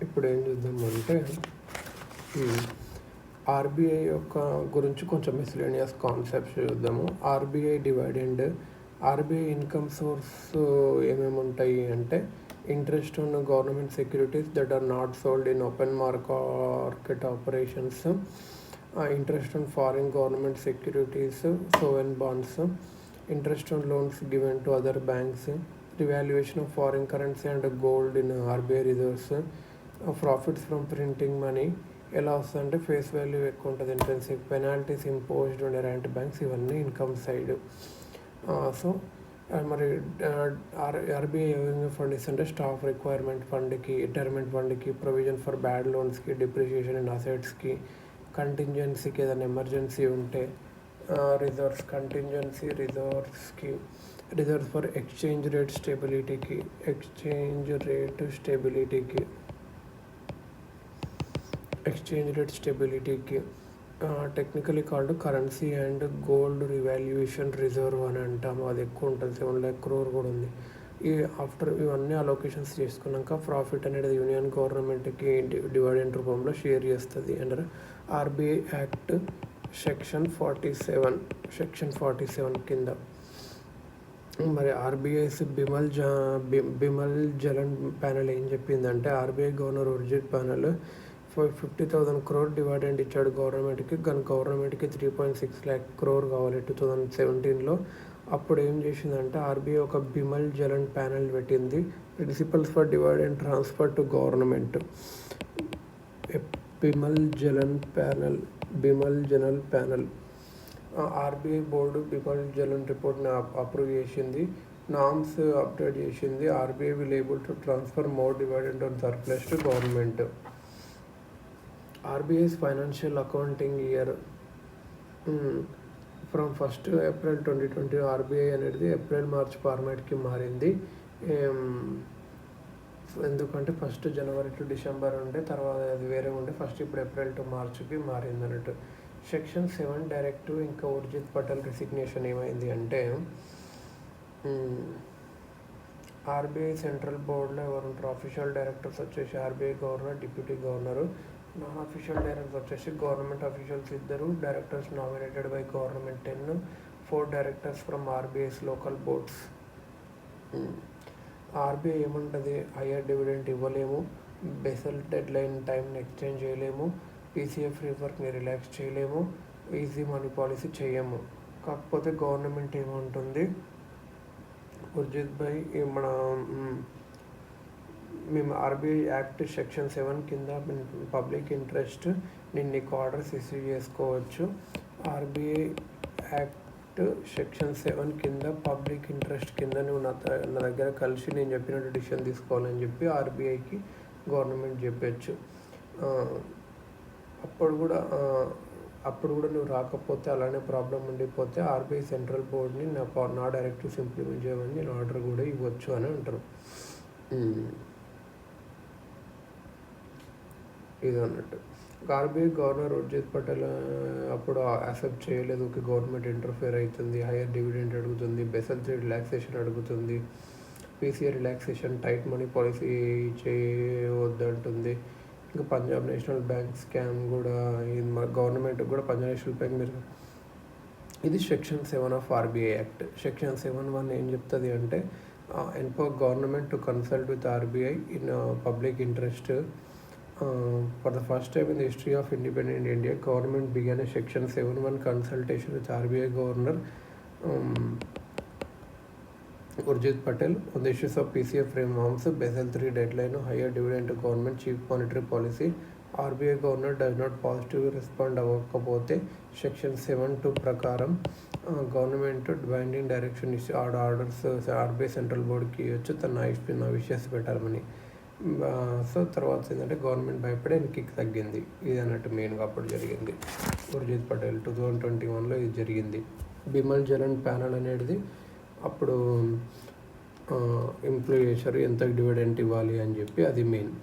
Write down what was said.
ఇప్పుడు ఏం చూద్దామంటే ఆర్బీఐ యొక్క గురించి కొంచెం మిస్లేనియస్ కాన్సెప్ట్స్ చూద్దాము. RBI dividend, RBI income source ఏమేమి ఉంటాయి అంటే interest on government securities that are not sold in open market operations, interest on foreign government securities, sovereign bonds, interest on loans given to other banks, revaluation of foreign currency and gold in RBI reserves, profits from printing money. ఎలా వస్తుందంటే face value ఎక్కువ ఉంటుంది, intrinsic penalties imposed ఉండే ర్యాంట్ banks, ఇవన్నీ income side. So మరి RBI ఏమైనా fund ఇస్తుంటే స్టాఫ్ రిక్వైర్మెంట్ ఫండ్కి, రిటైర్మెంట్ ఫండ్కి, ప్రొవిజన్ ఫర్ బ్యాడ్ లోన్స్కి, డిప్రిషియేషన్ ఇన్ అసెట్స్కి, కంటింజెన్సీకి ఏదైనా ఎమర్జెన్సీ ఉంటే రిజర్వ్స్, కంటింజెన్సీ రిజర్వ్స్కి, రిజర్వ్స్ ఫర్ ఎక్స్చేంజ్ రేట్ స్టెబిలిటీకి, technically called currency and gold revaluation reserve అని అంటాము. అది ఎక్కువ ఉంటుంది, 7 lakh crore కూడా ఉంది. ఆఫ్టర్ ఇవన్నీ అలొకేషన్స్ చేసుకున్నాక ప్రాఫిట్ అనేది యూనియన్ గవర్నమెంట్కి డివిడెండ్ రూపంలో షేర్ చేస్తుంది అండర్ ఆర్బీఐ యాక్ట్ సెక్షన్ 47 కింద. మరి ఆర్బీఐస్ బిమల్ జలన్ ప్యానెల్ ఏం చెప్పిందంటే, RBI governor Urjit panel 50,000 crore dividend ఇచ్చాడు గవర్నమెంట్కి. కానీ గవర్నమెంట్కి 3.6 lakh crore కావాలి 2017లో. అప్పుడు ఏం చేసిందంటే ఆర్బీఐ ఒక బిమల్ జలన్ ప్యానెల్ పెట్టింది, principles for dividend transfer to government. Bimal Jalan panel RBI board Bimal Jalan రిపోర్ట్ని అప్రూవ్ చేసింది, నామ్స్ అప్డేట్ చేసింది. RBI will able to transfer more dividend on surplus to government. RBI's financial accounting year from 1st April 2020 RBI అనేది April March ఫార్మాట్కి మారింది. ఎందుకంటే 1st January to December ఉండే, తర్వాత అది వేరే ఉండే, ఫస్ట్ ఇప్పుడు April to Marchకి మారింది అన్నట్టు. సెక్షన్ 7 డైరెక్టివ్ ఇంకా ఉర్జిత్ పటేల్ రిసిగ్నేషన్ ఏమైంది అంటే, ఆర్బీఐ సెంట్రల్ బోర్డులో ఎవరు ఉంటారు, అఫీషియల్ డైరెక్టర్స్ వచ్చేసి RBI governor, deputy governor. Non official directors వచ్చేసి government officials 2 directors nominated by government 10, 4 directors from RBI's local boards. RBI ఏముంటుంది, హయ్యర్ డివిడెంట్ ఇవ్వలేము, బెసెల్ డెడ్ లైన్ టైంని ఎక్స్చేంజ్ చేయలేము, పీసీఎఫ్ రివర్క్ని రిలాక్స్ చేయలేము, ఈజీ మనీ పాలసీ చేయము. కాకపోతే గవర్నమెంట్ ఏముంటుంది, ఉర్జిత్ భాయ్ మేము ఆర్బీఐ యాక్ట్ సెక్షన్ 7 కింద పబ్లిక్ ఇంట్రెస్ట్ నేను నీకు ఆర్డర్స్ ఇష్యూ చేసుకోవచ్చు. ఆర్బీఐ యాక్ట్ సెక్షన్ 7 కింద పబ్లిక్ ఇంట్రెస్ట్ కింద నువ్వు నా దగ్గర కలిసి నేను చెప్పినట్టు డిసిషన్ తీసుకోవాలని చెప్పి ఆర్బీఐకి గవర్నమెంట్ చెప్పచ్చు. అప్పుడు కూడా నువ్వు రాకపోతే, అలానే ప్రాబ్లం ఉండిపోతే ఆర్బీఐ సెంట్రల్ బోర్డ్ని నా డైరెక్టివ్స్ ఇంప్లిమెంట్ చేయమని నేను ఆర్డర్ కూడా ఇవ్వచ్చు అని అంటారు. ఇది అన్నట్టు. ఆర్బీఐ గవర్నర్ ఉర్జిత్ పటేల్ అప్పుడు యాక్సెప్ట్ చేయలేదు, గవర్నమెంట్ ఇంటర్ఫియర్ అవుతుంది, హైయర్ డివిడెండ్ అడుగుతుంది, బెసెల్ రిలాక్సేషన్ అడుగుతుంది, PCA relaxation, tight money policy చేయవద్దంటుంది. ఇంకా పంజాబ్ నేషనల్ బ్యాంక్ స్కామ్ కూడా, గవర్నమెంట్ కూడా పంజాబ్ నేషనల్ బ్యాంక్ మీరు. ఇది section 7 of RBI act. Section 7(1) ఏం చెప్తుంది అంటే, empower government to consult with RBI in public interest. For the first time in the history of independent India, government began a Section 7(1) consultation with RBI Governor Urjit Patel on the issues of PCF reforms, Basel III deadline, higher dividend to government, cheap monetary policy. RBI Governor does not positively respond అవ్వకపోతే section 7(2) ప్రకారం government binding direction ఇచ్చి orders RBI central బోర్డుకి ఇవ్వచ్చు, తన విషయాస్ పెట్టాలని. So తర్వాత ఏంటంటే government భయపడే కిక్ తగ్గింది. ఇది అన్నట్టు మెయిన్గా అప్పుడు జరిగింది. ఉర్జిత్ పటేల్ 2021లో ఇది జరిగింది. బిమల్ జలన్ ప్యానల్ అనేది అప్పుడు ఇంప్లూడ్ చేశారు, ఎంత డివిడెంట్ ఇవ్వాలి అని చెప్పి, అది మెయిన్.